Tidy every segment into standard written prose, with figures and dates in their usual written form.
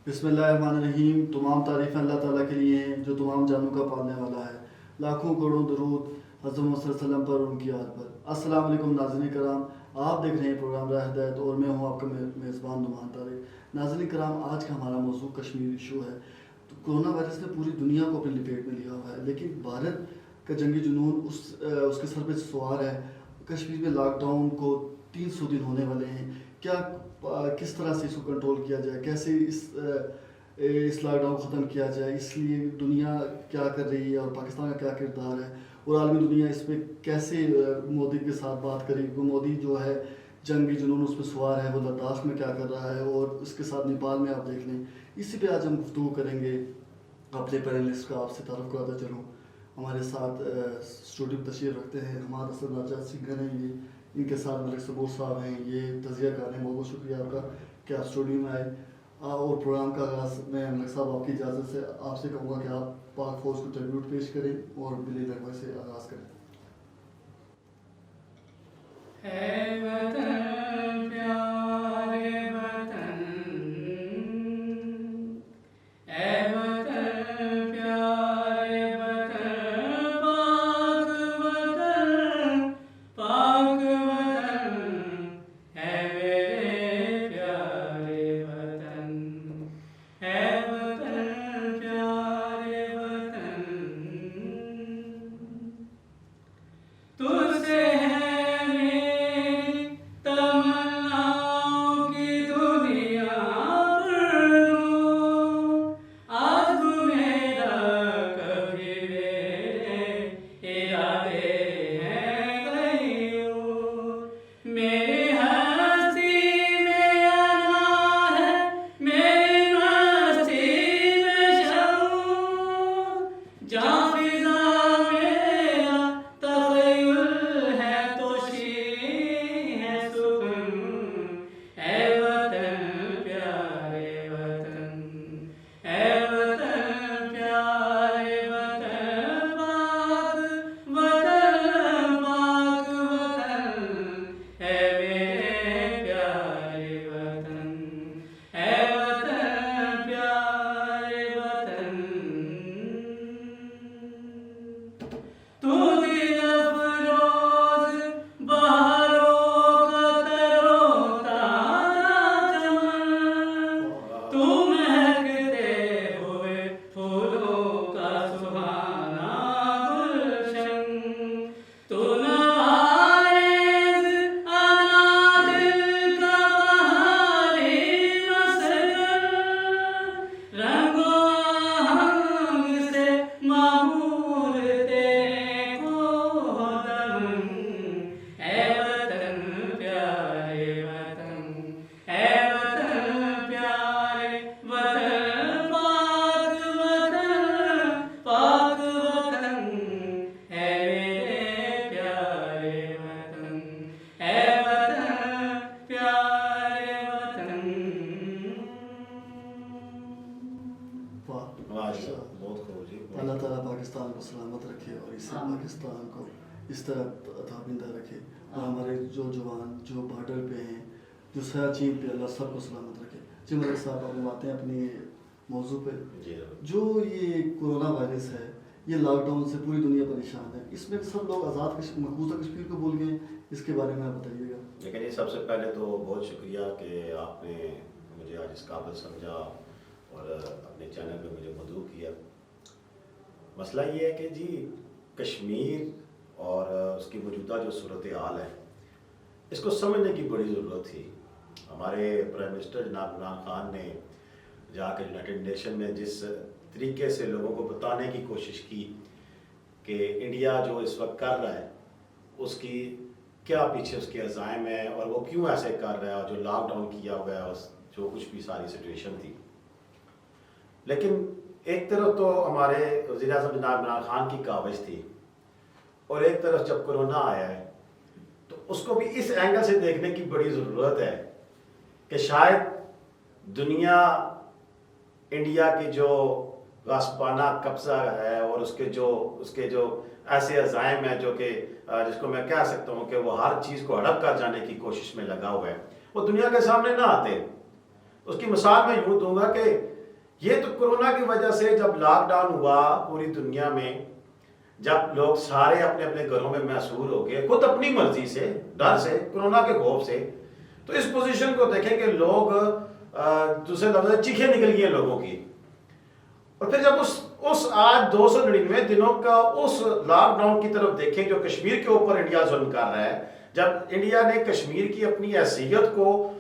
بسم اللہ الرحمن الرحیم. تمام تعریفیں اللہ تعالیٰ کے لیے ہیں جو تمام جانوں کا پالنے والا ہے. لاکھوں کروڑوں درود حضرت محمد صلی اللہ علیہ وسلم پر، ان کی یاد پر. السلام علیکم ناظرین کرام، آپ دیکھ رہے ہیں پروگرام راہ ہدایت اور میں ہوں آپ کا میزبان نعمان طارق. ناظرین کرام، آج کا ہمارا موضوع کشمیر ایشو ہے. تو کورونا وائرس نے پوری دنیا کو اپنی لپیٹ میں لیا ہوا ہے، لیکن بھارت کا جنگی جنون اس کے سر پہ سوار ہے. کشمیر میں لاک ڈاؤن کو 300 دن ہونے والے ہیں. کس طرح سے اس کو کنٹرول کیا جائے، کیسے اس لاک ڈاؤن کو ختم کیا جائے، اس لیے دنیا کیا کر رہی ہے اور پاکستان کا کیا کردار ہے، اور عالمی دنیا اس پہ کیسے مودی کے ساتھ بات کرے. مودی جو ہے جنگی جنون اس پہ سوار ہے، وہ لداخ میں کیا کر رہا ہے، اور اس کے ساتھ نیپال میں آپ دیکھ لیں. اسی پہ آج ہم گفتگو کریں گے. اپنے پینلسٹ کا آپ سے تعارف کراتا چلوں. ہمارے ساتھ اسٹوڈیو میں تشریف رکھتے ہیں ہمارا اسد ناجات سنگر ہیں، یہ ان کے ساتھ ملک صبور صاحب ہیں، یہ تجزیہ کار ہیں. بہت بہت شکریہ آپ کا کہ آپ اسٹوڈیو میں آئے. اور پروگرام کا آغاز میں ملک صاحب آپ کی اجازت سے آپ سے کہوں گا کہ آپ پاک فوج کو ٹریبیوٹ پیش کریں اور بلی نغمے سے آغاز کریں. اے وطن پیارے وطن، اے وطن پیارے وطن، پاک وطن ہے میرے پیارے وطن، اے وطن پیارے وطن. تجھ سے ہے میری تمناؤں کی دنیا پرنو، آج تو میرا کبھی میرے ارادے ہیں غیور. میری ہستی میں انا ہے، میری مستی میں شعور، جہاں فضا میرا تخیل ہے تو شیریں ہے سکون. اے وطن پیارے وطن، اے وطن پیارے وطن، پاک وطن ہے میرے پیارے وطن، اے وطن پیارے وطن. تو دل افروز بہاروں کا ترو تازہ چمن، تو مہکتے ہوئے پھولوں کا سہانا گلشن، تو نوائز انا دل کا بہاری مسکن، رنگ و آہنگ سے معمور تیرے کو دمن. اے وطن پیارے وطن، اے وطن پیارے وطن، پاک وطن ہے میرے پیارے وطن، اے وطن پیارے وطن. بہت خوب جی. اللہ تعالیٰ پاکستان کو سلامت رکھے اور اسے پاکستان کو اس طرح تابندہ رکھے، اور ہمارے جو جوان جو بارڈر پہ ہیں، جو سیاچین پہ، اللہ سب کو سلامت رکھے. جی ملک صاحب، آپ باتیں اپنی موضوع پہ. جو یہ کورونا وائرس ہے، یہ لاک ڈاؤن سے پوری دنیا پریشان ہے. اس میں سب لوگ آزاد مقبوضہ کشمیر کو بھول گئے. اس کے بارے میں آپ بتائیے گا. لیکن یہ سب سے پہلے تو بہت شکریہ کہ آپ نے مجھے آج اس قابل سمجھا اور اپنے چینل میں مجھے مدعو کیا. مسئلہ یہ ہے کہ جی کشمیر اور اس کی موجودہ جو صورتحال ہے، اس کو سمجھنے کی بڑی ضرورت تھی. ہمارے پرائم منسٹر جناب عمران خان نے جا کے یونائٹڈ نیشن میں جس طریقے سے لوگوں کو بتانے کی کوشش کی کہ انڈیا جو اس وقت کر رہا ہے اس کی کیا پیچھے اس کے عزائم ہیں اور وہ کیوں ایسے کر رہا ہے، اور جو لاک ڈاؤن کیا ہوا ہے جو کچھ بھی ساری سچویشن تھی. لیکن ایک طرف تو ہمارے وزیر اعظم جناب عمران خان کی کاوش تھی، اور ایک طرف جب کورونا آیا ہے تو اس کو بھی اس اینگل سے دیکھنے کی بڑی ضرورت ہے کہ شاید دنیا انڈیا کی جو غصبانہ قبضہ ہے اور اس کے جو ایسے عزائم ہیں جو کہ جس کو میں کہہ سکتا ہوں کہ وہ ہر چیز کو ہڑپ کر جانے کی کوشش میں لگا ہوا ہے، وہ دنیا کے سامنے نہ آتے. اس کی مثال میں یوں دوں گا کہ یہ تو کرونا کی وجہ سے جب لاک ڈاؤن ہوا پوری دنیا میں، جب لوگ سارے اپنے اپنے گھروں میں محصور ہو گئے خود اپنی مرضی سے، ڈر سے، کرونا کے خوف سے، تو اس پوزیشن کو دیکھیں کہ لوگ دوسرے لفظ چیخیں نکل گئی ہیں لوگوں کی. اور پھر جب اس آج 299 دنوں کا اس لاک ڈاؤن کی طرف دیکھیں جو کشمیر کے اوپر انڈیا ظلم کر رہا ہے، جب انڈیا نے کشمیر کی اپنی حیثیت کو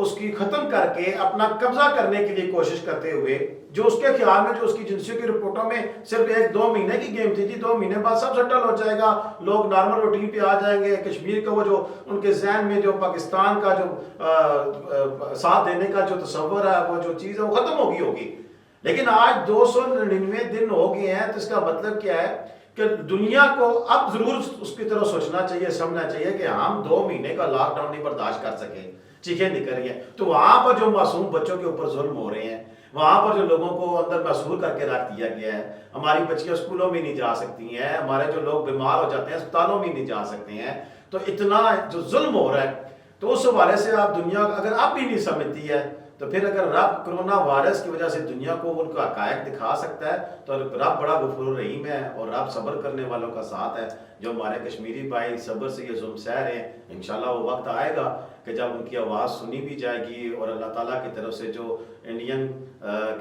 اس کی ختم کر کے اپنا قبضہ کرنے کے لیے کوشش کرتے ہوئے، جو اس کے خیال میں جو اس کی ایجنسیوں کی رپورٹوں میں صرف 1-2 مہینے کی گیم تھی، 2 مہینے بعد سب سیٹل ہو جائے گا، لوگ نارمل روٹین پہ آ جائیں گے، کشمیر کا وہ جو ان کے ذہن میں جو پاکستان کا جو ساتھ دینے کا جو تصور ہے، وہ جو چیز ہے وہ ختم ہوگی. لیکن آج 299 دن ہو گئے ہیں، تو اس کا مطلب کیا ہے کہ دنیا کو اب ضرور اس کی طرف سوچنا چاہیے، سمجھنا چاہیے کہ ہم 2 مہینے کا لاک ڈاؤن نہیں برداشت کر سکے، چیخیں نکل رہی ہیں. تو وہاں پر جو معصوم بچوں کے اوپر ظلم ہو رہے ہیں، وہاں پر جو لوگوں کو اندر محصور کر کے رکھ دیا گیا ہے، ہماری بچیاں اسکولوں میں نہیں جا سکتی ہیں، ہمارے جو لوگ بیمار ہو جاتے ہیں اسپتالوں میں نہیں جا سکتے ہیں، تو اتنا جو ظلم ہو رہا ہے، تو اس حوالے سے آپ دنیا اگر اب بھی نہیں سمجھتی ہے، تو پھر اگر رب کرونا وائرس کی وجہ سے دنیا کو ان کا حقائق دکھا سکتا ہے، تو رب بڑا غفور الرحیم ہے، اور رب صبر کرنے والوں کا ساتھ ہے. جو ہمارے کشمیری بھائی صبر سے یہ ظلم سہ رہے ہیں، انشاءاللہ وہ وقت آئے گا کہ جب ان کی آواز سنی بھی جائے گی، اور اللہ تعالیٰ کی طرف سے جو انڈین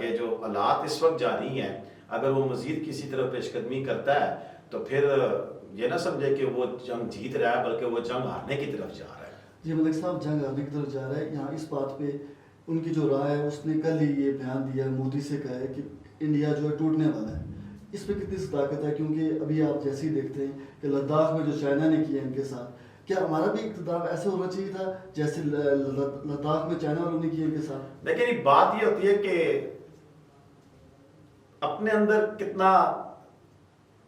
کے جو حالات اس وقت جاری ہیں، اگر وہ مزید کسی طرح پیش قدمی کرتا ہے، تو پھر یہ نہ سمجھے کہ وہ جنگ جیت رہا ہے، بلکہ وہ جنگ ہارنے کی طرف جا رہا ہے. جی ملک صاحب، جنگ ہارنے کی طرف جا رہا ہے. یہاں اس بات پہ ان کی جو رائے ہے، اس نے کل ہی یہ بیان دیا ہے، مودی سے کہا ہے کہ انڈیا جو ہے ٹوٹنے والا ہے. اس پہ کتنی صداقت ہے؟ کیونکہ ابھی آپ جیسے ہی دیکھتے ہیں کہ لداخ میں جو چائنا نے کیا ان کے ساتھ، کیا ہمارا بھی اقتدار ایسے ہونا چاہیے تھا جیسے لداخ میں چائنا والوں نے کیا ان کے ساتھ؟ لیکن بات یہ ہوتی ہے کہ اپنے اندر کتنا،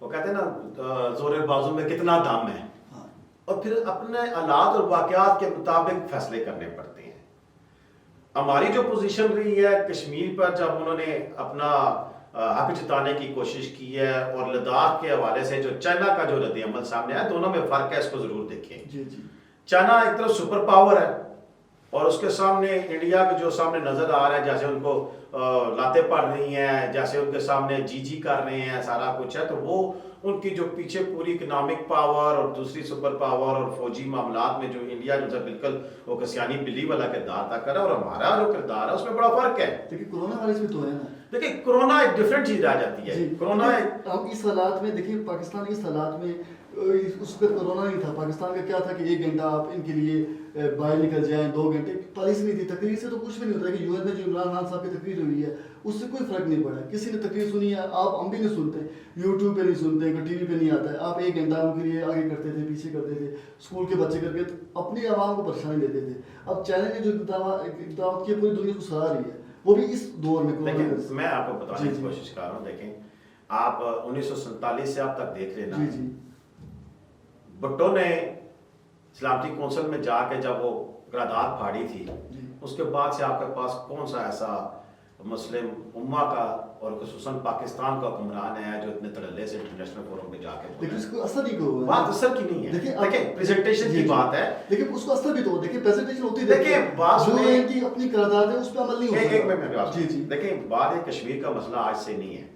وہ کہتے ہیں نا زور بازو میں کتنا دم ہے، اور پھر اپنے حالات اور واقعات کے مطابق فیصلے کرنے پڑتے ہیں. ہماری جو پوزیشن رہی ہے کشمیر پر، جب انہوں نے اپنا حق جتانے کی کوشش کی ہے، اور لداخ کے حوالے سے جو چائنا کا جو رد عمل سامنے آیا، دونوں میں فرق ہے، اس کو ضرور دیکھیں. جی جی. چائنا ایک طرف سپر پاور ہے، اور اس کے سامنے انڈیا کے جو سامنے نظر آ رہا ہے، جیسے ان کو لاتیں پڑ رہی ہیں، جیسے ان کے سامنے جی کر رہے ہیں، سارا کچھ ہے، تو وہ ان کی جو پیچھے پوری اکنامک پاور اور دوسری سپر پاور اور فوجی معاملات میں جو انڈیا جو بالکل وہ کسیانی بلی والا کردار تھا کر رہا ہے، اور ہمارا جو کردار ہے اس میں بڑا فرق ہے. لیکن کرونا وائرس بھی تو ہے نا. دیکھیں کرونا ایک ڈفرینٹ چیز آ جاتی ہے. کرونا اب اس حالات میں دیکھیں، پاکستان اس حالات میں اس پر کرونا نہیں تھا. پاکستان کا کیا تھا کہ 1 گھنٹہ آپ ان کے لیے باہر نکل جائیں، 2 گھنٹے پالیسی نہیں تھی. تقریر سے تو کچھ بھی نہیں ہوتا ہے کہ UN میں جو عمران خان صاحب کی تقریر ہوئی ہے اس سے کوئی فرق نہیں پڑا. کسی نے تقریر سنی ہے، آپ ہم بھی نہیں سنتے، یوٹیوب پہ نہیں سنتے، ٹی وی پہ نہیں آتا ہے. آپ 1 گھنٹہ ان کے لیے آگے کرتے تھے، پیچھے کرتے تھے، اسکول کے بچے کر کے اپنی عوام کو پریشانی دیتے تھے. اب چائنا نے جو اقدامات کیے پوری دنیا کو سراہ رہی ہے، وہ بھی اس دور میں. لیکن میں آپ کو بتانے کی کوشش کر رہا ہوں. دیکھیں آپ 1947 سے اب تک دیکھ لینا، بھٹو نے سلامتی کونسل میں جا کے جب وہ قرارداد پھاڑی تھی، اس کے بعد سے آپ کے پاس کون سا ایسا مسلم امہ کا اور خصوصاً پاکستان کا حکمران ہے جو اتنے تڑلے سے انٹرنیشنل فورم پہ جا کے لیکن اس کو اثر نہیں ہوا. بات اثر کی نہیں ہے. دیکھیں پریزنٹیشن کی بات ہے، لیکن اس کو اثر بھی تو دیکھیں پریزنٹیشن ہوتی ہے. دیکھیں بات جو ان کی اپنی قرارداد ہے اس پہ عمل نہیں ہوتا. ایک میں دیکھیں بات ہے، کشمیر کا مسئلہ آج سے نہیں ہے،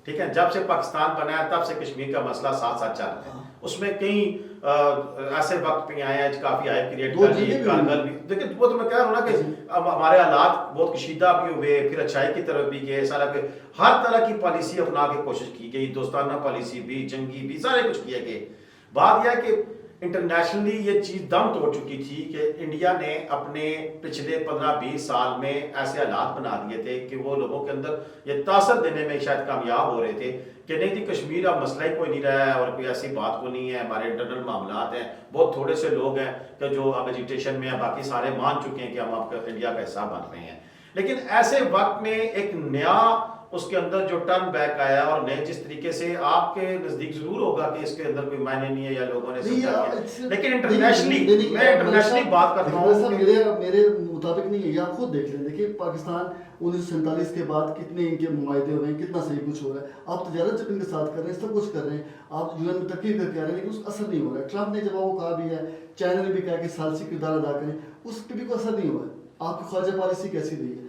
ٹھیک ہے. جب سے پاکستان بنا ہے تب سے کشمیر کا مسئلہ ساتھ ساتھ چل رہا ہے. اس میں کئی ایسے وقت پہ آئے ہیں کافی آئے کریٹ کر لی کارگل بھی. دیکھیں وہ تو میں کہہ رہا ہوں نا کہ ہمارے حالات بہت کشیدہ بھی ہوئے، پھر اچھائی کی طرف بھی گئے، سارا کہ ہر طرح کی پالیسی اپنا کے کوشش کی گئی، دوستانہ پالیسی بھی، جنگی بھی، سارے کچھ کیے گئے. بات یہ ہے کہ انٹرنیشنلی یہ چیز دم توڑ چکی تھی کہ انڈیا نے اپنے پچھلے 15-20 سال میں ایسے حالات بنا دیے تھے کہ وہ لوگوں کے اندر یہ تاثر دینے میں شاید کامیاب ہو رہے تھے کہ نہیں جی کشمیر اب مسئلہ ہی کوئی نہیں رہا ہے، اور کوئی ایسی بات کو نہیں ہے، ہمارے انٹرنل معاملات ہیں، بہت تھوڑے سے لوگ ہیں کہ جو اب ایجیٹیشن میں ہیں، باقی سارے مان چکے ہیں کہ ہم آپ کا انڈیا کا حصہ بن رہے ہیں. لیکن ایسے وقت میں ایک نیا اس کے اندر جو ٹرن بیک آیا، اور نئے جس طریقے سے آپ کے نزدیک ضرور ہوگا کہ اس کے اندر کوئی معنی نہیں ہے یا لوگوں نے سمجھا ہے، لیکن انٹرنیشنلی میں انٹرنیشنلی بات کرتا ہوں. میرے مطابق نہیں ہے، یہ آپ خود دیکھ لیں. دیکھیے پاکستان 1947 کے بعد کتنے ان کے معاہدے ہوئے ہیں، کتنا صحیح کچھ ہو رہا ہے. آپ تجارت جب ان کے ساتھ کر رہے ہیں، سب کچھ کر رہے ہیں، آپ UN میں تقریر کر کے آ رہے ہیں، لیکن اس کا اثر نہیں ہو رہا ہے. ٹرمپ نے جب وہ کہا بھی ہے، چائنا نے بھی کہا کہ ثالثی کردار ادا کریں، اس پہ بھی کوئی اثر نہیں ہوا ہے. آپ کی خارجہ پالیسی کیسی رہی ہے؟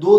2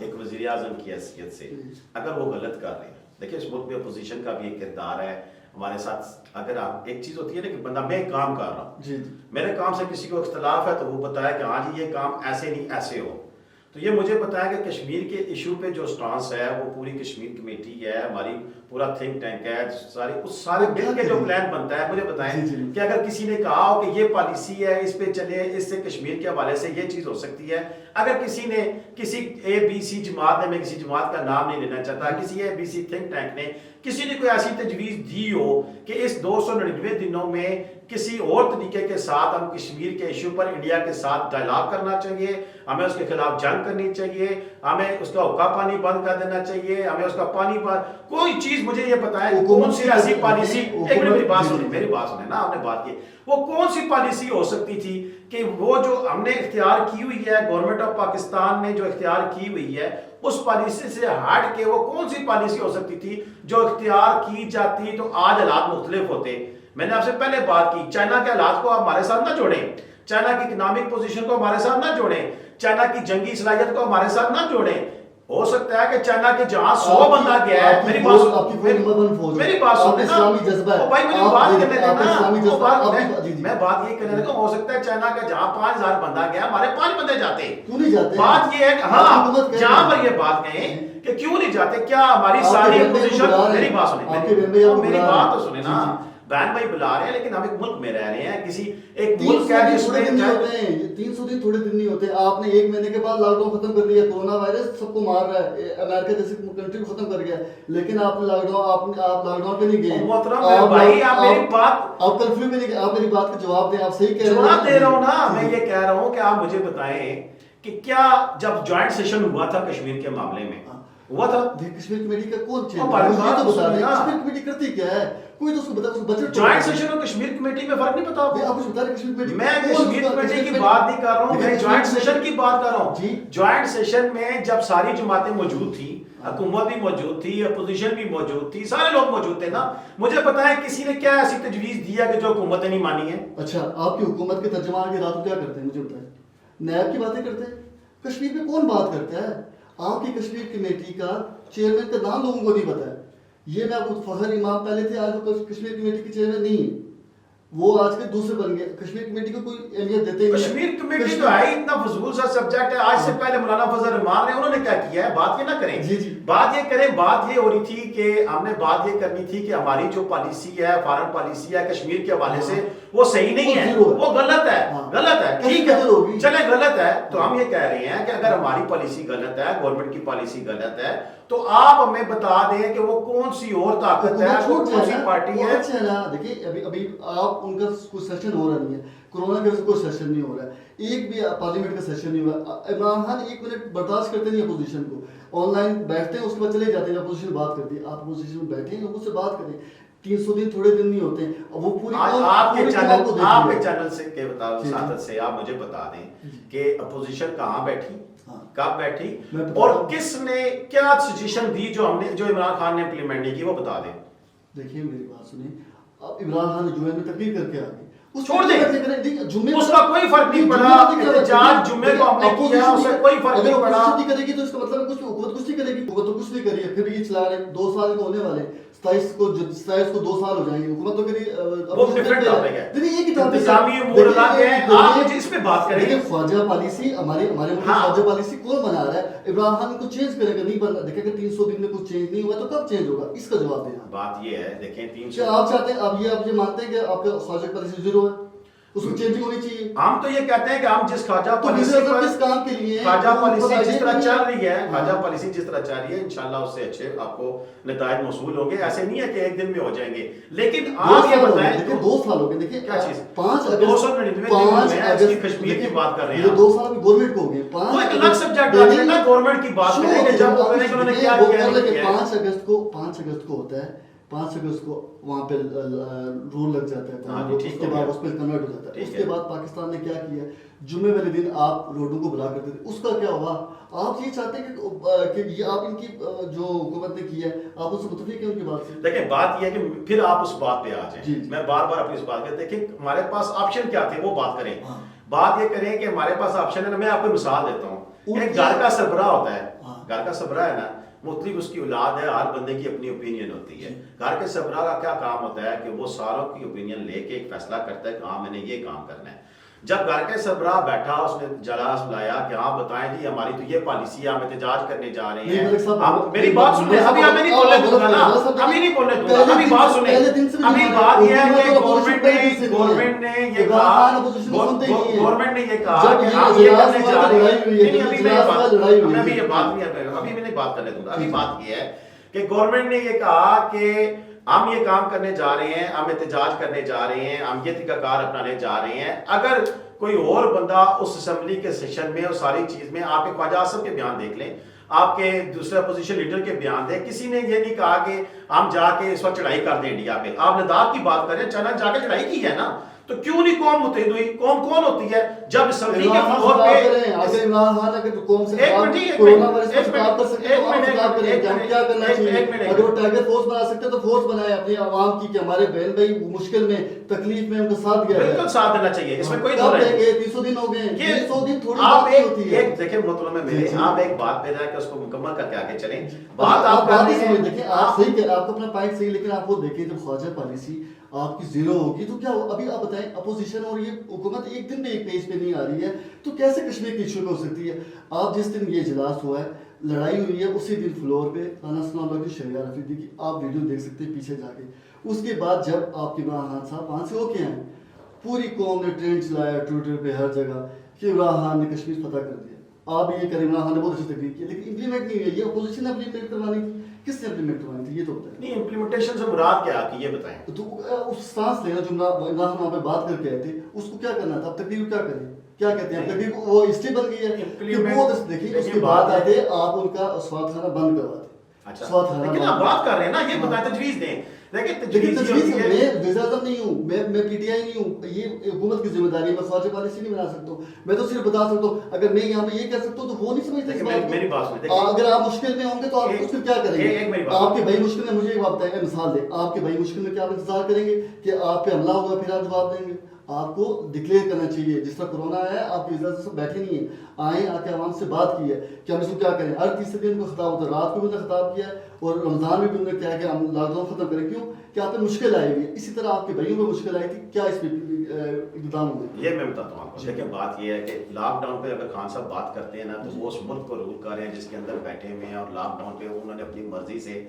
ایک وزیر اعظم کی حیثیت سے اگر وہ غلط کر رہے ہیں، دیکھیں اس ملک میں اپوزیشن کا بھی ایک کردار ہے ہمارے ساتھ. اگر آپ ایک چیز ہوتی ہے نا کہ بندہ میں ایک کام کر رہا ہوں، جی میرے کام سے کسی کو اختلاف ہے تو وہ بتایا کہ ہاں جی یہ کام ایسے نہیں ایسے ہو. تو یہ مجھے پتا ہے کہ کشمیر کے ایشو پہ جو سٹانس ہے وہ پوری کشمیر کمیٹی ہے، ہماری پورا تھنک ٹینک ہے، سارے مل کے جو پلان بنتا ہے. مجھے بتائیں کہ اگر کسی نے کہا ہو کہ یہ پالیسی ہے اس پہ چلے، اس سے کشمیر کے حوالے سے یہ چیز ہو سکتی ہے، اگر کسی نے کسی اے بی سی جماعت نے، میں کسی جماعت کا نام نہیں لینا چاہتا، کسی اے بی سی تھنک ٹینک نے کسی نے کوئی ایسی تجویز دی ہو کہ اس 299 دنوں میں کسی اور طریقے کے ساتھ ہم کشمیر کے ایشو پر انڈیا کے ساتھ ڈائلاگ کرنا چاہیے، ہمیں اس کے خلاف جنگ کرنی چاہیے، ہمیں اس کا حقہ پانی بند کر دینا چاہیے، ہمیں اس کا پانی کوئی چیز مجھے یہ پتا ہے کون سی ایسی پالیسی. ایک منٹ میری بات سنیں نا، آپ نے بات کی وہ کون سی پالیسی ہو سکتی تھی کہ وہ جو ہم نے اختیار کی ہوئی ہے، گورنمنٹ آف پاکستان نے جو اختیار کی ہوئی ہے اس پالیسی سے ہٹ کے وہ کون سی پالیسی ہو سکتی تھی جو اختیار کی جاتی تو آج حالات مختلف ہوتے. میں نے آپ سے پہلے بات کی چائنا کے حالات کو آپ ہمارے ساتھ نہ جوڑیں، چائنا کی اکنامک پوزیشن کو ہمارے ساتھ نہ جوڑیں، چائنا کی جنگی صلاحیت کو ہمارے ساتھ نہ جوڑیں. ہو سکتا ہے کہ چائنا کے جہاں 100 بندہ گیا ہے، میری بات سنیں نا بھائی، مجھے بات کرنے دینا، میں بات یہ کرنے لگا. ہو سکتا ہے چائنا کا جہاں 5000 بندہ گیا ہمارے 5 بندے جاتے. بات یہ ہے کہ ہاں جہاں پر یہ بات کہیں کہ کیوں نہیں جاتے، کیا ہماری ساری پوزیشن، میری بات سنیں، میری بات تو سنیں نا. بہن بھائی بلا رہے ہیں لیکن ہم ایک ملک میں رہ رہے ہیں، کسی ایک ملک ہے جس میں 300 دن تھوڑے دن نہیں ہوتے. آپ نے 1 مہینے کے بعد لاک ڈاؤن ختم کر دیا، کورونا وائرس سب کو مار رہا ہے، امریکہ جیسی کنٹری کو ختم کر گیا، لیکن آپ لاک ڈاؤن پہ نہیں گئے. محترم بھائی آپ میری بات، آپ کرفیو پہ نہیں، آپ میری بات کا جواب دیں. آپ صحیح کہہ رہے ہیں، جواب دے رہا ہوں نا. میں یہ کہہ رہا ہوں کہ آپ مجھے بتائیں کہ کیا جب جوائنٹ سیشن ہوا تھا کشمیر کے معاملے میں ہوا تھا، کشمیر کمیٹی کا کون چیز کشمیر کمیٹی کرتی کیا ہے؟ کوئی تو اس کو بتا، اس کو بجٹ جوائنٹ سیشن اور کشمیر کمیٹی میں فرق نہیں پتا آپ کو؟ آپ کچھ بتا رہے کشمیر کمیٹی، میں کشمیر کمیٹی کی بات نہیں کر رہا ہوں، میں جوائنٹ سیشن کی بات کر رہا ہوں. جوائنٹ سیشن میں جب ساری جماعتیں موجود تھیں، حکومت بھی موجود تھی، اپوزیشن بھی موجود تھی، سارے لوگ موجود تھے نا. مجھے پتا ہے کسی نے کیا ایسی تجویز دیا کہ جو حکومت نے نہیں مانی ہے. اچھا آپ کی حکومت کے ترجمان کی رات کو کیا کرتے ہیں مجھے بتائیں؟ نیب کی باتیں کرتے ہیں. کشمیر میں کون بات کرتا ہے؟ آپ کی کشمیر کمیٹی کا چیئرمین کا نام لوگوں کو نہیں پتا ہے. یہ میں آپ کو فخر امام پہلے تھے، آج وہ کشمیر کمیٹی کے چیئرمین نہیں ہے، وہ آج کے دوسرے بن گئے. کشمیر کمیٹی کو کوئی اہمیت دیتے ہیں. کشمیر کمیٹی تو ہے اتنا فضول سا سبجیکٹ ہے. آج سے پہلے مولانا فضل الرحمان نے انہوں نے کیا کیا ہے، بات یہ نہ کریں. بات یہ کریں، بات یہ ہو رہی تھی کہ ہم نے بات یہ کرنی تھی کہ ہماری جو پالیسی ہے، فارن پالیسی ہے کشمیر کے حوالے سے وہ صحیح نہیں ہے، وہ غلط ہے. غلط ہے، ٹھیک ہے چلے غلط ہے. تو ہم یہ کہہ رہے ہیں کہ اگر ہماری پالیسی غلط ہے، گورنمنٹ کی پالیسی غلط ہے، تو آپ ہمیں بتا دیں کہ وہ کون سی اور طاقت ہے، کون سی پارٹی ہے. دیکھیے ابھی آپ ان کا کوئی سیشن ہو رہا نہیں ہے، کورونا کی وجہ سے کوئی سیشن نہیں ہو رہا ہے، ایک بھی پارلیمنٹ کا سیشن نہیں ہوا. عمران خان 1 منٹ برداشت کرتے نہیں اپوزیشن کو، آن لائن بیٹھتے ہیں اس کے بعد چلے جاتے ہیں، اپوزیشن بات کرتی ہے. آپ اپوزیشن میں بیٹھیں لوگوں سے بات کریں. 300 دن تھوڑے دن نہیں ہوتے ہیں. وہ پوری آپ کے چینل سے کے وساطت سے آپ مجھے بتا دیں کہ اپوزیشن کہاں بیٹھی، کب بیٹھی، اور کس نے کیا سجیشن دی جو عمران خان نے امپلیمنٹ نہیں کی، وہ بتا دیں. دیکھیے میری بات سنیں، اب عمران خان نے جمعے میں تقریر کر کے آ گئی، چھوڑ دیں، اس کا کوئی فرق نہیں پڑا. احتجاج جمعے کو ہم نے کیا، اس سے کوئی فرق نہیں پڑا. اگر کرے گی تو اس کا مطلب کچھ حکومت کچھ نہیں کرے گی، حکومت تو کچھ نہیں کری ہے، پھر بھی یہ چلا رہے. 2 سال کو ہونے والے 27 کو 2 سال ہو جائیں گے. حکومت تو کری، وہ ڈیفرنٹ ٹاپک ہے، دیکھیے یہ کتاب انتظامی امور الگ ہے. آپ مجھے اس پہ بات کریں. لیکن خواجہ پالیسی ہمارے ملک میں خواجہ پالیسی کون بنا رہا ہے؟ عمران خان کو چینج کرے گا، نہیں بن رہا. دیکھیں کہ 300 دن میں کچھ چینج نہیں ہوا تو کب چینج ہوگا، اس کا جواب دیں. بات یہ ہے، دیکھیں 300 کیا آپ چاہتے ہیں، آپ یہ مانتے ہیں کہ آپ کا خواجہ پالیسی زیرو ہے، اس کو چینج ہونی چاہیے؟ ہم تو یہ کہتے ہیں کہ ہم جس خواجہ پالیسی کس کام کے لیے، خواجہ پالیسی جس طرح چل رہی ہے، خواجہ پالیسی جس طرح چل رہی ہے، انشاءاللہ اس سے اچھے آپ کو نتائج موصول ہوں گے. ایسے نہیں ہے کہ ایک دن میں ہو جائیں گے. لیکن آپ یہ بتائیں، 2 سال ہو گئے. دیکھیں کیا چیز 5 اگست کشمیر کی بات کر رہے ہیں، 2 سال ابھی گورنمنٹ کو ہو گئے. وہ ایک الگ سبجیکٹ ہے نا، گورنمنٹ کی بات کریں کہ جب انہوں نے کیا کیا. 5 اگست کو ہوتا ہے، 5 اگست کو وہاں پہ رول لگ جاتا ہے، اس کے بعد اس پہ کنورٹ ہو جاتا ہے. اس کے بعد پاکستان نے کیا کیا، جمعے والے دن آپ روڈوں کو بلا کرتے تھے، اس کا کیا ہوا؟ آپ یہ چاہتے ہیں کہ یہ آپ ان کی جو حکومت نے کی ہے، آپ اس سے متفق ہیں ان کی بات سے؟ دیکھیں بات یہ ہے کہ پھر آپ اس بات پہ آ جائیں. میں بار بار اپنی اس بات پہ، دیکھیں ہمارے پاس آپشن کیا تھے وہ بات کریں. بات یہ کریں کہ ہمارے پاس آپشن ہے. میں آپ کو مثال دیتا ہوں. ایک گھر کا سربراہ ہوتا ہے، گھر کا سبرا ہے نا مختلف اس کی اولاد ہے, ہر بندے کی اپنی اوپینین ہوتی ہے. گھر کے سبرا کا کیا کام ہوتا ہے کہ وہ ساروں کی اوپینین لے کے ایک فیصلہ کرتا ہے کہ ہاں میں نے یہ کام کرنا ہے. جب گھر کے سبرا بیٹھا اس نے جلاس بلایا کہ ہاں بتائیں جی ہماری تو یہ پالیسی ہے, ہم احتجاج کرنے جا رہے ہیں. آپ میری بات سن لیں, ابھی ہمیں نہیں بولنے دوں گا نا, ابھی نہیں بولنے دوں گا, ابھی بات سنیں. ابھی بات یہ ہے کہ گورنمنٹ نے یہ کہا کہ ہم یہ کرنے جا رہے ہیں. ابھی یہ بات نہیں ہے, ابھی میں نہیں بات کرنے دوں گا. ابھی بات یہ ہے کہ گورنمنٹ نے یہ کہا کہ ہم یہ کام کرنے جا رہے ہیں, ہم احتجاج کرنے جا رہے ہیں, ہم یہ طریقہ کار اپنانے جا رہے ہیں. اگر کوئی اور بندہ اس اسمبلی کے سیشن میں اور ساری چیز میں, آپ کے خواجہ اعظم کے بیان دیکھ لیں, آپ کے دوسرے اپوزیشن لیڈر کے بیان دیں, کسی نے یہ نہیں کہا کہ ہم جا کے اس وقت چڑھائی کر دیں انڈیا پہ. آپ لداخ کی بات کریں, چائنا جا کے چڑھائی کی ہے نا, تو کیوں نہیں قوم متحد ہوئی؟ قوم کون ہوتی ہے جب اسمبلی کے فلور پہ اگر عمران خان اگر قوم سے کورونا وائرس پر خطاب کر سکتے تو آپ خطاب کریں کہ ہم کیا کرنا چاہیے. اگر وہ ٹائیگر فورس بنا سکتے تو فورس بنائے اپنی عوام کی کہ ہمارے بہن بھائی مشکل میں تکلیف میں ان کا ساتھ دیا جائے. بالکل ساتھ دینا چاہیے, اس میں کوئی دو نہیں ہے. 300 دن ہو گئے, 300 دن تھوڑی آپ بات ہوتی ہے. ایک دیکھیں محترم میں میرے, آپ ایک بات پہ رہ کے اس کو مکمل کر کے آگے چلیں. بات آپ بات ہی سمجھ دیکھیں, آپ صحیح کہ آپ اپنا پوائنٹ صحیح, لیکن آپ وہ دیکھیں جب خواجہ پالیسی آپ کی زیرو ہوگی تو کیا ابھی آپ بتائیں اپوزیشن اور یہ حکومت ایک دن پہ ایک پیج پہ نہیں آ رہی ہے تو کیسے کشمیر کی ایشو میں ہو سکتی ہے. آپ جس دن یہ اجلاس ہوا ہے, لڑائی ہوئی ہے, اسی دن فلور پہ خانہ ثناء اللہ کی شریعہ رفیدی کی آپ ویڈیو دیکھ سکتے ہیں پیچھے جا کے. اس کے بعد جب آپ کے عمران خان صاحب وہاں سے ہو کے آئے, پوری قوم نے ٹرینڈ چلایا ٹویٹر پہ ہر جگہ کہ عمران خان نے کشمیر فتح کر دیا. آپ یہ کریں, عمران خان نے بہت اچھی تقریر کی, لیکن امپلیمنٹ نہیں ہوئی. یہ اپوزیشن نے امپلیمنٹ کروانی تھی, کس نے امپلیمنٹ کروانی تھی یہ تو بتائیں. نہیں, امپلیمنٹیشن سے مراد کیا کی یہ بتائیں. تو اس سانس لینا جو عمران خان وہاں پہ بات کر کے آئے تھے, اس کو کیا کرنا تھا. اب تقریر کیا کریں, کیا کہتے ہیں تقریر کو, وہ ہسٹری بن گئی ہے کہ بہت دیکھیے اس کے بعد آتے آپ ان کا سوات خانہ بند کرواتے. اچھا لیکن آپ بات کر رہے ہیں نا, یہ بتائیں تجویز دیں. لیکن تجویز میں وزیر اعظم نہیں ہوں, میں پی ٹی آئی نہیں ہوں, یہ حکومت کی ذمہ داری ہے. میں خواجہ پالیسی نہیں بنا سکتا ہوں, میں تو صرف بتا سکتا ہوں. اگر میں یہاں پہ یہ کہہ سکتا ہوں تو وہ نہیں سمجھتے. میری بات سنیں, اگر آپ مشکل میں ہوں گے تو آپ اس میں کیا کریں گے. آپ کے بھائی مشکل میں, مجھے ایک بات بتائیں, مثال دیں, آپ کے بھائی مشکل میں کیا آپ انتظار کریں گے کہ آپ پہ حملہ ہوگا پھر آپ جواب دیں گے. آپ کو ڈکلیئر کرنا چاہیے, جس طرح کورونا ہے آپ کی وزارت سے بیٹھے نہیں ہیں, آئیں آ کے عوام سے بات کی ہے کہ ہم اس کو کیا کریں. ہر تیسرے دن کو خطاب ہوتا ہے, رات کو بھی انہوں نے خطاب کیا ہے اور رمضان میں بھی انہوں نے کیا کہ ہم لاک ڈاؤن ختم کریں. کیوں کہ آپ پہ مشکل آئی ہوئی ہے. اسی طرح آپ کے بھائیوں پہ مشکل آئی تھی, کیا اس پہ اقدام ہوئے. یہ میں بتاتا ہوں آپ کو. دیکھیں بات یہ ہے کہ لاک ڈاؤن پہ اگر خان صاحب بات کرتے ہیں نا تو وہ اس ملک کو رول کر رہے ہیں جس کے اندر بیٹھے ہوئے ہیں, اور لاک ڈاؤن پہ انہوں نے اپنی مرضی سے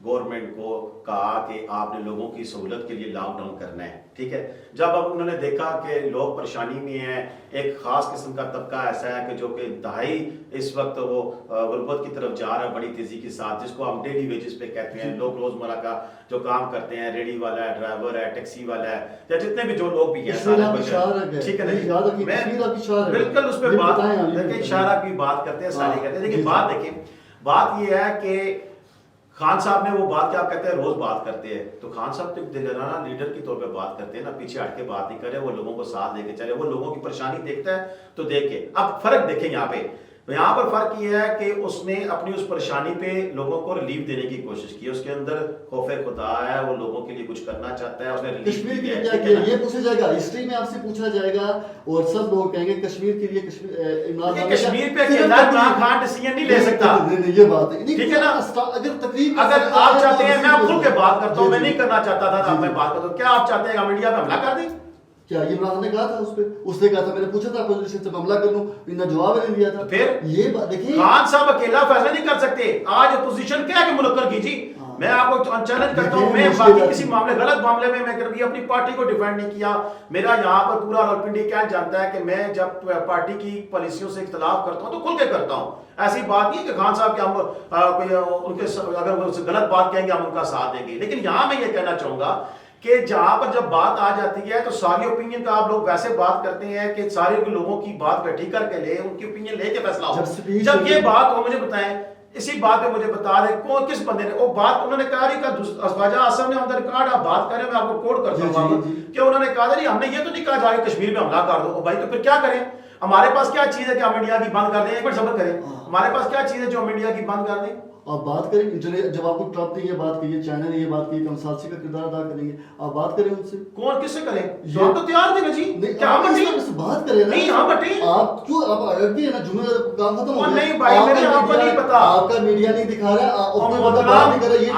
گورنمنٹ کو کہا کہ آپ نے لوگوں کی سہولت کے لیے لاک ڈاؤن کرنا ہے. ٹھیک ہے, جب اب انہوں نے دیکھا کہ لوگ پریشانی میں ہیں, ایک خاص قسم کا طبقہ ایسا ہے کہ جو کہ انتہائی اس وقت وہ غربت کی طرف جا رہا ہے بڑی تیزی کے ساتھ, جس کو ہم ڈیلی ویجز پہ کہتے ہیں. لوگ روزمرہ کا جو کام کرتے ہیں, ریڑھی والا ہے, ڈرائیور ہے, ٹیکسی والا ہے, یا جتنے بھی جو لوگ بھی ہیں سارے, ٹھیک ہے نا, بالکل اس پہ بات دیکھیں, اشارہ کی بات کرتے ہیں, سارے کہتے ہیں. لیکن بات دیکھیں, بات یہ ہے کہ خان صاحب نے وہ بات کیا کہتے ہیں, روز بات کرتے ہیں, تو خان صاحب تو دلانہ لیڈر کی طور پہ بات کرتے ہیں نا, پیچھے ہٹ کے بات نہیں کرے, وہ لوگوں کو ساتھ لے کے چلے, وہ لوگوں کی پریشانی دیکھتا ہے تو دیکھے. اب فرق دیکھیں یہاں پر فرق یہ ہے کہ اس نے اپنی اس پریشانی پہ لوگوں کو ریلیف دینے کی کوشش کی. اس کے اندر خوف خدا ہے, وہ لوگوں کے لیے کچھ کرنا چاہتا ہے, اس نے کشمیر کے لیے کیا کیا یہ پوچھا جائے گا, ہسٹری میں آپ سے پوچھا جائے گا اور سب لوگ کہیں گے کشمیر کے لیے کشمیر پہ اکیلا عمران خان ڈیسیژن نہیں لے سکتا. یہ بات ہے, ٹھیک ہے نا, اگر تقریب اگر آپ چاہتے ہیں, میں کھل کے بات کرتا ہوں, میں نہیں کرنا چاہتا تھا, میں بات کرتا ہوں, کیا آپ چاہتے ہیں ہم انڈیا پہ حملہ کر دیں؟ کیا یہ عمران نے کہا تھا, اس نے کہا تھا, میں نے پوچھا تھا اپوزیشن سے حملہ کر لوں, انہوں نے جواب نہیں دیا تھا. پھر یہ بات دیکھیں, خان صاحب اکیلا فیصلہ نہیں کر سکتے. آج اپوزیشن کیا کہ منعقد کیجیے, میں آپ کو چیلنج کرتا ہوں, میں باقی کسی معاملے غلط معاملے میں کبھی اپنی پارٹی کو ڈیفینڈ نہیں کیا. میرا یہاں پر پورا راولپنڈی کیا جانتا ہے کہ میں جب پارٹی کی پالیسیوں سے اختلاف کرتا ہوں تو کھل کے کرتا ہوں. ایسی بات نہیں کہ خان صاحب کے ہم ان کے اگر وہ غلط بات کہیں گے ہم ان کا ساتھ دیں گے. لیکن یہاں میں یہ کہنا چاہوں گا کہ جہاں پر جب بات آ جاتی ہے تو ساری اوپینین کا آپ لوگ ویسے بات کرتے ہیں کہ سارے لوگوں کی بات بیٹھی کر کے لے, ان کی اوپینین لے کے فیصلہ ہو. جب یہ بات ہو, مجھے بتائیں اسی بات پہ مجھے بتا دیں کون کس بندے نے وہ بات, انہوں نے کہا کہ خواجہ اعظم نے اندر ریکارڈ آپ بات کریں, میں آپ کو کوٹ کرتا ہوں کہ انہوں نے کہا جی ہم نے یہ تو نہیں کہا جا کے کشمیر میں حملہ کر دو. بھائی تو پھر کیا کریں, ہمارے پاس کیا چیز ہے کہ ہم انڈیا کی بند کر دیں. ایک منٹ صبر کریں, ہمارے پاس کیا چیز ہے جو ہم انڈیا کی بند کر دیں. آپ بات کریں جب آپ کو ٹرمپ نے یہ بات کی ہے, چائنا نے یہ بات کی ہے کہ ہم ثالثی کا کردار ادا کریں گے, آپ بات کریں ان سے. کون کس سے کریں؟ تو ہم تو تیار تھے نا جی. کیا ہم بٹیں؟ بات کریں نا. نہیں ہم بٹیں. آپ کیوں آپ بھی ہے نا جمعہ کام ختم ہو گیا. نہیں بھائی میرے آپ کو نہیں پتا. آپ کا میڈیا نہیں دکھا رہا,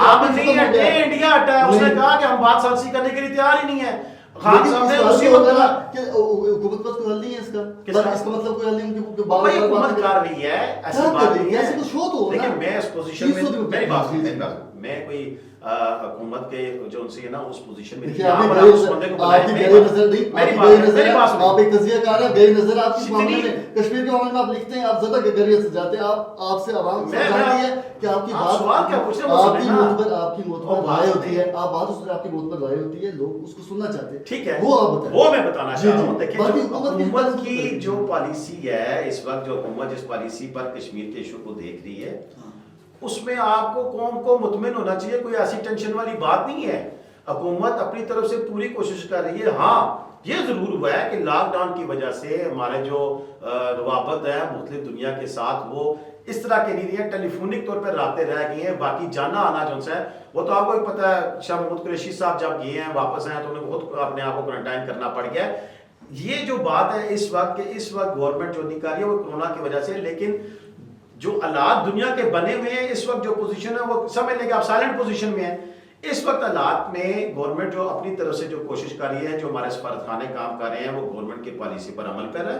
آپ نہیں ہٹے, انڈیا ہٹا ہے. اس نے کہا کہ ہم بات ثالثی کرنے کے لیے تیار ہی نہیں ہے. خان صاحب نے اسی وقت کہا کہ حکومت پر کوئی حل نہیں ہے اس کا. اس کا مطلب کوئی حل نہیں کہ بھائی حکومت کر رہی ہے, ایسی بات نہیں ہے. ایسے کچھ ہو تو لیکن میں اس پوزیشن میں, میری بات میں کوئی حکومت کے جو ان سے نا اس پوزیشن میں آپ ایک تجزیہ کار ہے, گئی نظر آپ کی معاملے میں, کشمیر کے معاملے میں آپ لکھتے ہیں, آپ زیادہ گریہ سے جاتے ہیں, آپ سے عوام سمجھاتی ہے کہ آپ کی بات آپ کی موت پر رائے ہوتی ہے, آپ بات اس میں آپ کی موت پر رائے ہوتی ہے, لوگ اس کو سننا چاہتے ہیں. ٹھیک ہے, وہ آپ بتائیں. وہ میں بتانا چاہ رہا ہوں. دیکھیں حکومت کی جو پالیسی ہے اس وقت, جو حکومت جس پالیسی پر کشمیر کے ایشو کو دیکھ رہی ہے, اس میں آپ کو قوم کو مطمئن ہونا چاہیے. کوئی ایسی ٹینشن والی بات نہیں ہے. حکومت اپنی طرف سے پوری کوشش کر رہی ہے. ہاں یہ ضرور ہوا ہے کہ لاک ڈاؤن کی وجہ سے ہمارے جو روابط ہیں مختلف دنیا کے ساتھ وہ اس طرح کے نہیں رہے ہیں, ٹیلی فونک طور پر رابطے رہ گئے ہیں. باقی جانا آنا جو ہے وہ تو آپ کو پتہ ہے, شاہ محمود قریشی صاحب جب گئے ہیں واپس آئے تو انہیں بہت اپنے آپ کو کوارنٹائن کرنا پڑ گیا ہے. یہ جو بات ہے اس وقت کہ اس وقت گورنمنٹ جو نہیں کر رہی ہے وہ کورونا کی وجہ سے, لیکن جو حالات دنیا کے بنے ہوئے ہیں اس وقت جو پوزیشن ہے وہ سمجھ لیں کہ آپ سائلنٹ پوزیشن میں ہیں. اس وقت حالات میں گورنمنٹ جو اپنی طرف سے جو کوشش کر رہی ہے, جو ہمارے سفارتخانے کام کر رہے ہیں, وہ گورنمنٹ کی پالیسی پر عمل کر رہا ہے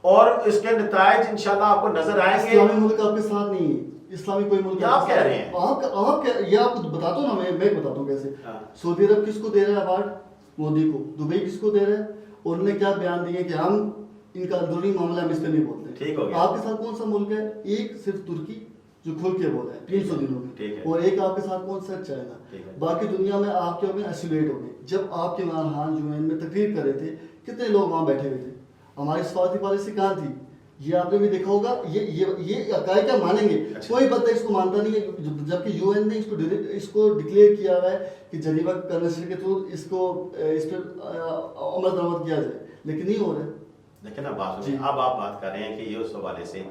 اور اس کے نتائج انشاءاللہ آپ کو نظر آئیں گے. اسلامی ملک آپ کے ساتھ نہیں ہے, اسلامی کوئی ملک آپ کہہ رہے ہیں, آپ یہ آپ کو بتاتا ہوں نا, میں بتاتا ہوں کیسے. سعودی عرب کس کو دے رہا ہے ایوارڈ؟ مودی کو. دبئی کس کو دے رہا ہے؟ انہوں نے کیا بیان دیے کہ ہم ان کا اندرونی معاملہ ہم اس پہ نہیں بولتے. ٹھیک ہو گیا. آپ کے ساتھ کون سا ملک ہے؟ ایک صرف ترکی جو کھل کے بولا ہے 300 دنوں میں, اور ایک آپ کے ساتھ کون سا چائنا. باقی دنیا میں آپ کے ایسولیٹ ہو گئے. جب آپ کے عمران جو ان میں تقریر کر رہے تھے, کتنے لوگ وہاں بیٹھے ہوئے تھے؟ ہماری سفارتی پالیسی کہاں تھی؟ یہ آپ نے بھی دیکھا ہوگا. یہ عقائد کیا مانیں گے؟ کوئی بندہ اس کو مانتا نہیں ہے, جبکہ یو این نے اس کو ڈکلیئر کیا ہوا ہے کہ جنیوا کنونشن کے تھرو اس پہ عمل درآمد کیا جائے, لیکن نہیں ہو رہا ہے. دیکھیں نا بات, اب آپ بات کر رہے ہیں کہ یہ اس حوالے سے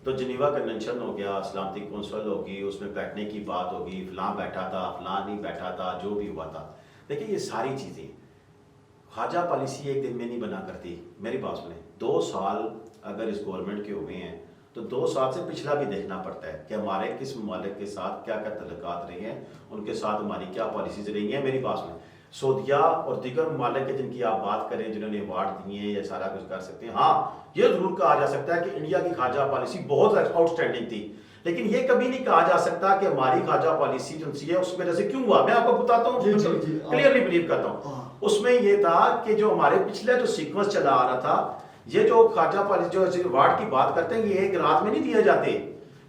تو جنیوا کنونشن ہو گیا, سلامتی کونسل ہوگی, اس میں بیٹھنے کی بات ہوگی, فلاں بیٹھا تھا, فلاں نہیں بیٹھا تھا, جو بھی ہوا تھا. دیکھیں یہ ساری چیزیں خواجہ پالیسی ایک دن میں نہیں بنا کرتی. میری بات سنیں, 2 سال اگر اس گورنمنٹ کے ہوئے ہیں تو 2 سال سے پچھلا بھی دیکھنا پڑتا ہے کہ ہمارے کس ممالک کے ساتھ کیا کیا تعلقات رہے ہیں, ان کے ساتھ ہماری کیا پالیسیز رہی ہیں. میری بات سنیں, سعودیہ اور دیگر ممالک کے جن کی آپ بات کریں جنہوں نے ایوارڈ دیے ہیں یا سارا کچھ کر سکتے ہیں, ہاں یہ ضرور کہا جا سکتا ہے کہ انڈیا کی خواجہ پالیسی بہت آؤٹ اسٹینڈنگ تھی, لیکن یہ کبھی نہیں کہا جا سکتا کہ ہماری خواجہ پالیسی جو سی ہے اس وجہ سے کیوں ہوا. میں آپ کو بتاتا ہوں, کلیئرلی بلیو کرتا ہوں. اس میں یہ تھا کہ جو ہمارے پچھلے جو سیکوینس چلا آ رہا تھا, یہ جو خواجہ پالیسی جو ایوارڈ کی بات کرتے ہیں یہ ایک رات میں نہیں دیے جاتے,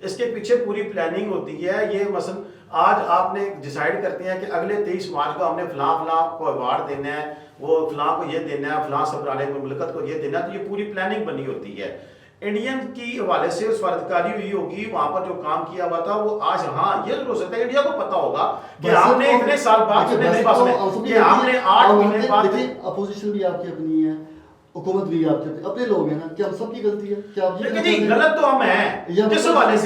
اس کے پیچھے پوری پلاننگ ہوتی ہے. یہ مثلا آج آپ نے ڈیسائیڈ کرتے ہیں کہ اگلے 23 مارچ کو ہم نے فلاں کو ایوارڈ دینا ہے, وہ فلاں کو یہ دینا ہے, فلاں سربراہ مملکت کو یہ دینا ہے, تو یہ پوری پلاننگ بنی ہوتی ہے. انڈین کی حوالے سے سفارتکاری ہوئی ہوگی, وہاں پر جو کام کیا ہوا تھا وہ آج, ہاں یہ ضرور ہو سکتا ہے انڈیا کو پتا ہوگا کہ آپ نے اتنے سال بعد کہ آپ نے 8 مہینے بعد. اپوزیشن بھی آپ کی اپنی ہے, حکومت بھی آپ کے اپنے لوگ ہیں نا, کیا ہم سب کی غلطی ہے؟ کیا لیکن غلط تو ہم ہیں جس حوالے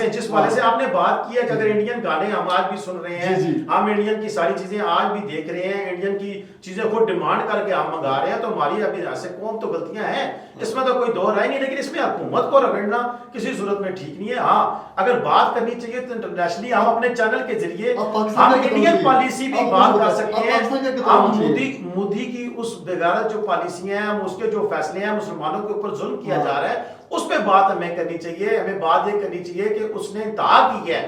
سے آپ نے بات کی ہے کہ اگر انڈین گانے ہم آج بھی سن رہے ہیں, ہم انڈین کی ساری چیزیں آج بھی دیکھ رہے ہیں, انڈین کی چیزیں خود ڈیمانڈ کر کے ہم منگا رہے ہیں, تو ہماری ابھی ایسے قوم تو غلطیاں ہیں, اس میں تو کوئی دو رائے نہیں. لیکن اس میں حکومت کو رگڑنا کسی صورت میں ٹھیک نہیں ہے. ہاں اگر بات کرنی چاہیے تو انٹرنیشنلی ہم اپنے چینل کے ذریعے ہم انڈین پالیسی بھی بات کر سکتے ہیں. ہم مودی کی اس بغیرت جو پالیسیاں ہیں, اس کے جو فیصلے ہیں مسلمانوں کے اوپر ظلم کیا جا رہا ہے, اس پہ بات ہمیں کرنی چاہیے. ہمیں بات یہ کرنی چاہیے کہ اس نے انتہا کی ہے,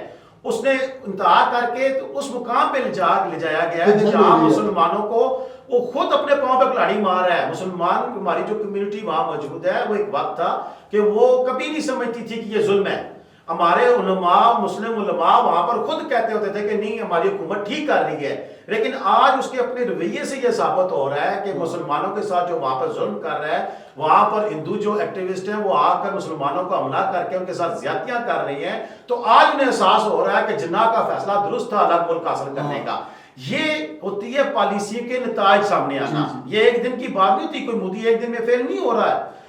اس نے انتہا کر کے تو اس مقام پہ لے جایا گیا ہے جہاں مسلمانوں کو وہ خود اپنے پاؤں پہ کلاڑی مار رہا ہے. مسلمان ہماری جو کمیونٹی وہاں موجود ہے, وہ ایک وقت تھا کہ وہ کبھی نہیں سمجھتی تھی کہ یہ ظلم ہے. ہمارے علماء, مسلم علماء وہاں پر خود کہتے ہوتے تھے کہ نہیں ہماری حکومت ٹھیک کر رہی ہے, لیکن آج اس کے اپنے رویے سے یہ ثابت ہو رہا ہے کہ مسلمانوں کے ساتھ جو وہاں پر ظلم کر رہا ہے, وہاں پر ہندو جو ایکٹیوسٹ ہیں وہ آ کر مسلمانوں کو حملہ کر کے ان کے ساتھ زیادتیاں کر رہی ہیں, تو آج انہیں احساس ہو رہا ہے کہ جناح کا فیصلہ درست تھا الگ ملک حاصل کرنے کا. یہ ہوتی ہے پالیسی کے نتائج سامنے آنا. یہ ایک دن کی بات نہیں ہوتی, کوئی مودی ایک دن میں فیل نہیں ہو رہا ہے.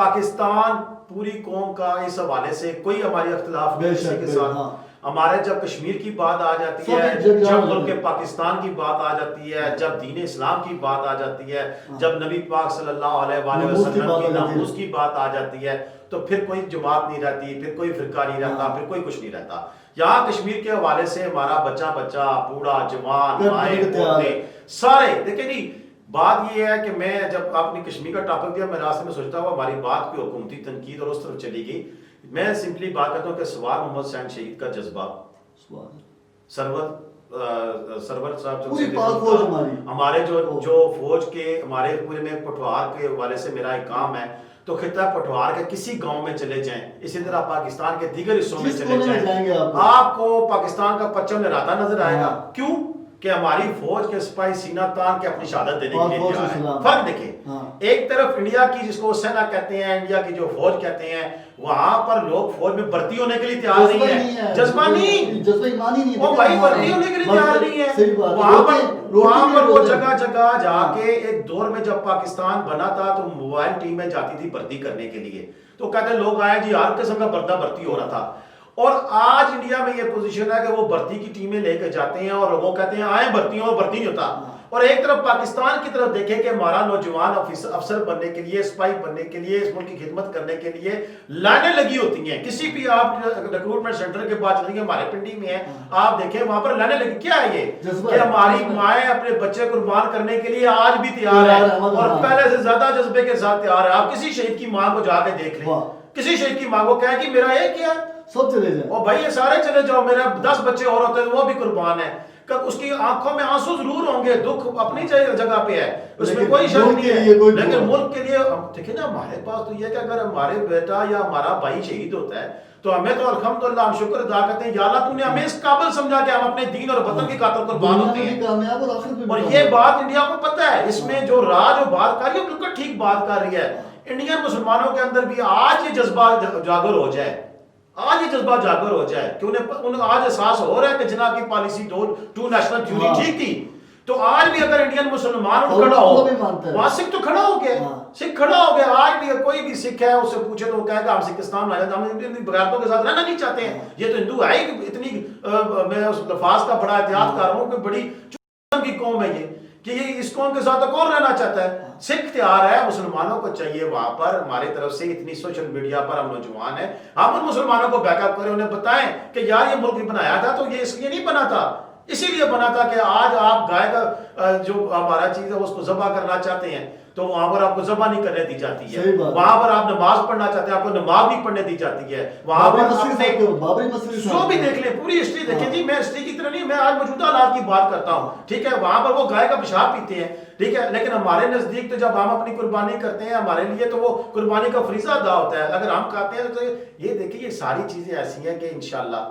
پاکستان پوری قوم کا اس حوالے سے کوئی ہماری اختلاف نہیں کسی کے ساتھ. ہمارے جب کشمیر کی بات آ جاتی ہے, جب ملک پاکستان کی بات آ جاتی ہے, جب دین اسلام کی بات آ جاتی ہے, جب نبی پاک صلی اللہ علیہ وآلہ وسلم کی ناموس کی بات آ جاتی ہے, تو پھر کوئی جماعت نہیں رہتی, پھر کوئی فرقہ نہیں رہتا, پھر کوئی کچھ نہیں رہتا. یہاں کشمیر کے حوالے سے ہمارا بچہ بوڑھا جوان مائیں بوڑھے سارے دیکھیں جی. بات یہ ہے کہ میں جب آپ نے کشمیر کا ٹاپک دیا, میں راستے میں سوچتا ہوں ہماری بات کی حکومتی تنقید اور اس طرف چلی گئی. میں سمپلی بات کرتا ہوں کہ سوار محمد حسین شہید کا جذبہ, سرور صاحب ہمارے جو فوج کے ہمارے پورے میں پٹوار کے حوالے سے میرا ایک کام ہے, تو خطہ پٹوار کے کسی گاؤں میں چلے جائیں, اسی طرح پاکستان کے دیگر حصوں میں چلے جائیں, آپ کو پاکستان کا پرچم لہراتا نظر آئے گا. کیوں کہ ہماری فوج کے سپاہی سینہ تان کے اپنی شہادت دینے کے لیے تیار ہیں. فرق دیکھیں, ایک طرف انڈیا کی جس کو سینا کہتے ہیں, انڈیا کی جو فوج کہتے ہیں, وہاں پر لوگ فوج میں بھرتی ہونے کے لیے تیار نہیں ہیں. جذبہ نہیں, جذبہ ایمانی نہیں, وہ بھائی بھرتی ہونے کے لیے تیار نہیں ہے. وہاں پر وہ جگہ جگہ جا کے ایک دور میں جب پاکستان بنا تھا تو موبائل ٹیمیں جاتی تھی بھرتی کرنے کے لیے, تو کہتے ہیں لوگ آئے جی ہر قسم کا بردہ بھرتی ہو رہا تھا. اور آج انڈیا میں یہ پوزیشن ہے کہ وہ بھرتی کی ٹیمیں لے کے جاتے ہیں اور لوگوں کہتے ہیں آئیں بھرتی ہوں, اور بھرتی نہیں ہوتا. اور ایک طرف پاکستان کی طرف دیکھیں کہ ہمارا نوجوان افسر بننے کے لیے, سپاہی بننے کے لیے, اس ملک کی خدمت کرنے کے لیے لائنیں لگی ہوتی ہیں. کسی بھی آپ ریکروٹمنٹ سینٹر کے بعد چلیں گے, ہمارے پنڈی میں ہے, آپ دیکھیں وہاں پر لائنیں لگی. کیا ہے یہ کہ ہماری مائیں اپنے بچے قربان کرنے کے لیے آج بھی تیار ہے, اور پہلے سے زیادہ جذبے کے ساتھ تیار ہے. آپ کسی شہید کی ماں کو جا کے دیکھ لیں, کسی شہید کی ماں کو کہیں کہ میرا یہ کیا ہے, سب چلے جائیں, اور بھائی یہ سارے چلے جاؤ, میرے 10 بچے اور ہوتے ہیں وہ بھی قربان ہیں. اس کی آنکھوں میں آنسو ضرور ہوں گے, دکھ اپنی جگہ پہ ہے, اس میں کوئی شک نہیں ہے, لیکن ملک کے لیے دیکھیں نا, ہمارے پاس تو یہ ہے کہ اگر ہمارے بیٹا یا ہمارا بھائی شہید ہوتا ہے تو ہمیں تو الحمدللہ ہم شکر ادا کرتے ہیں, یا اللہ تو نے ہمیں اس قابل سمجھا کہ ہم اپنے دین اور وطن کی خاطر قربان ہوتے ہیں. اور یہ بات انڈیا کو پتہ ہے, اس میں جو راج اور بات کر رہی ہے بالکل ٹھیک بات کر رہی ہے. انڈین مسلمانوں کے اندر بھی آج یہ جذبہ اجاگر ہو جائے, آج یہ جذبہ جاگر ہو جائے کہ انہیں آج احساس ہو رہا ہے کہ جناب کی پالیسی ٹو نیشنل تھیوری ٹھیک تھی. تو آج بھی اگر انڈین مسلمان کھڑا ہو, وہاں سکھ تو کھڑا ہو گیا, سکھ کھڑا ہو گیا. آج بھی کوئی بھی سکھ ہے اس سے پوچھے تو وہ کہے گا ہم سکھستان میں آئے, ہم بغیرتوں کے ساتھ رہنا نہیں چاہتے ہیں. یہ تو ہندو ہے ہی اتنی, میں اس لفاظ کا بڑا احتیاط کر رہا ہوں کہ بڑی کی قوم ہے یہ, کہ یہ اس قوم کے ساتھ کون رہنا چاہتا ہے. سکھ تیار ہے, مسلمانوں کو چاہیے وہاں پر ہماری طرف سے اتنی سوشل میڈیا پر ہم نوجوان ہیں, ہم ان مسلمانوں کو بیک اپ کریں, انہیں بتائیں کہ یار یہ ملک بنایا تھا تو یہ اس لیے نہیں بنا تھا, اسی لیے بنا تھا کہ آج آپ گائے کا جو ہمارا چیز ہے اس کو ذبح کرنا چاہتے ہیں تو وہاں پر آپ کو ذبح نہیں کرنے دی جاتی ہے, وہاں پر آپ نماز پڑھنا چاہتے ہیں آپ کو نماز نہیں پڑھنے دی جاتی ہے. وہاں پر جو بھی دیکھ لیں, پوری ہسٹری دیکھیں جی, میں ہسٹری کی طرح نہیں, میں آج موجودہ حالات کی بات کرتا ہوں, ٹھیک ہے. وہاں پر وہ گائے کا پیشاب پیتے ہیں, ٹھیک ہے, لیکن ہمارے نزدیک تو جب ہم اپنی قربانی کرتے ہیں ہمارے لیے تو وہ قربانی کا فریضہ ادا ہوتا ہے. اگر ہم کہتے ہیں تو یہ دیکھیں, یہ ساری چیزیں ایسی ہیں کہ انشاءاللہ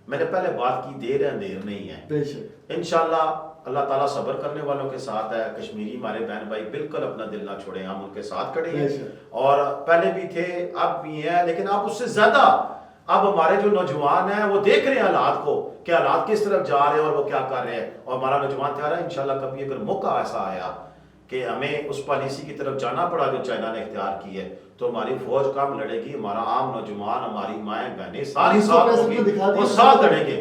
میں نے پہلے بات کی, دیر ہے اندھیر نہیں ہے. انشاءاللہ اللہ تعالیٰ صبر کرنے والوں کے ساتھ ہے. کشمیری ہمارے بہن بھائی بالکل اپنا دل نہ چھوڑیں, ہم ان کے ساتھ کھڑے ہیں, اور پہلے بھی تھے اب بھی ہیں, لیکن اب اس سے زیادہ اب ہمارے جو نوجوان ہیں وہ دیکھ رہے ہیں حالات کو کہ حالات کس طرف جا رہے ہیں اور وہ کیا کر رہے ہیں, اور ہمارا نوجوان تیار ہے. انشاءاللہ کبھی اگر موقع ایسا آیا کہ ہمیں اس پالیسی کی طرف جانا پڑا جو چائنا نے اختیار کی ہے تو ہماری فوج کام لڑے گی, ہمارا عام نوجوان, ہماری مائیں بہنیں ساری ساتھ ہوگی, وہ ساتھ لڑیں گے.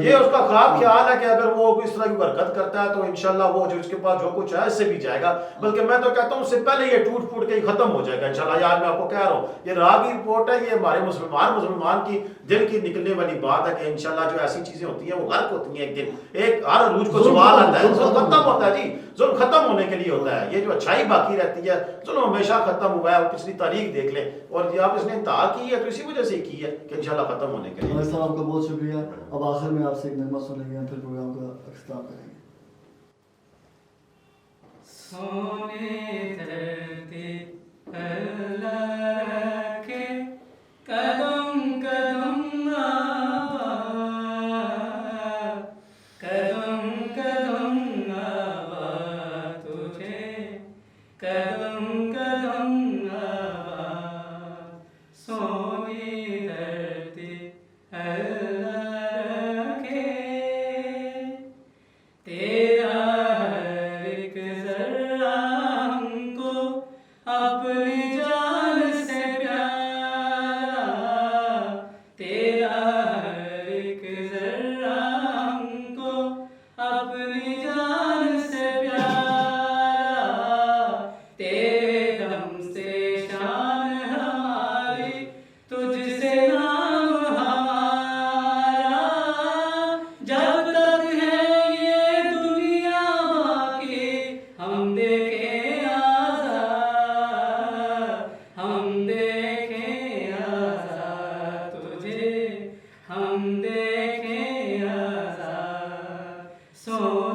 یہ اس کا خواب خیال ہے کہ اگر وہ اس طرح کی حرکت کرتا ہے تو انشاءاللہ وہ جو اس کے پاس جو کچھ ہے اس سے بھی جائے گا, بلکہ میں تو کہتا ہوں اس سے پہلے یہ ٹوٹ پھوٹ کے ختم ہو جائے گا انشاءاللہ. یار میں آپ کو کہہ رہا ہوں, یہ راہ کی رپورٹ ہے, یہ ہمارے مسلمان کی دل کی نکلنے والی بات ہے کہ انشاءاللہ جو ایسی چیزیں ہوتی ہیں وہ غرق ہوتی ہیں ایک دن, ایک ہر عروج کو سوال آتا ہے, ظلم ختم ہوتا ہے جی, ظلم ختم ہونے کے لیے ہوتا ہے. یہ جو اچھائی باقی رہتی ہے, ظلم ہمیشہ ختم ہوا ہے, پچھلی تاریخ دیکھ لیں, اور یہ آپ اس نے انتہا کی ہے تو اسی وجہ سے کی ہے کہ انشاءاللہ ختم ہونے کے لیے. صاحب آپ کا بہت شکریہ. اب آخر میں آپ سے ایک نغمہ سنیں گے, پھر پروگرام کا اختتام کریں گے. سونے دھرتی اللہ رکھے, قدم قدم آباد, قدم قدم آباد تجھے, قدم قدم آباد. سونی دھرتی اللہ رکھے, تیرا ہر ایک ذرہ ہم کو اپنی جان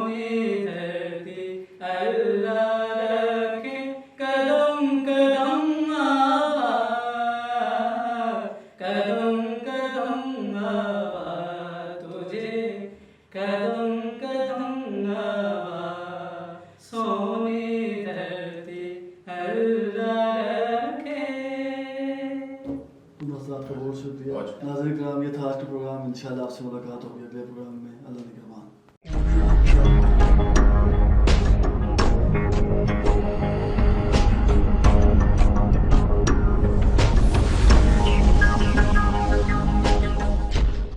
سونی دھرتی اللہ رکھے قدم قدم آباد قدم قدم آباد تجھے قدم قدم آباد سونی دھرتی اللہ رکھے. حضرات کا بہت شکریہ. ناظرین کرام یہ تھا آج کا پروگرام. انشاءاللہ آپ سے ملاقات ہوگی اگلے پروگرام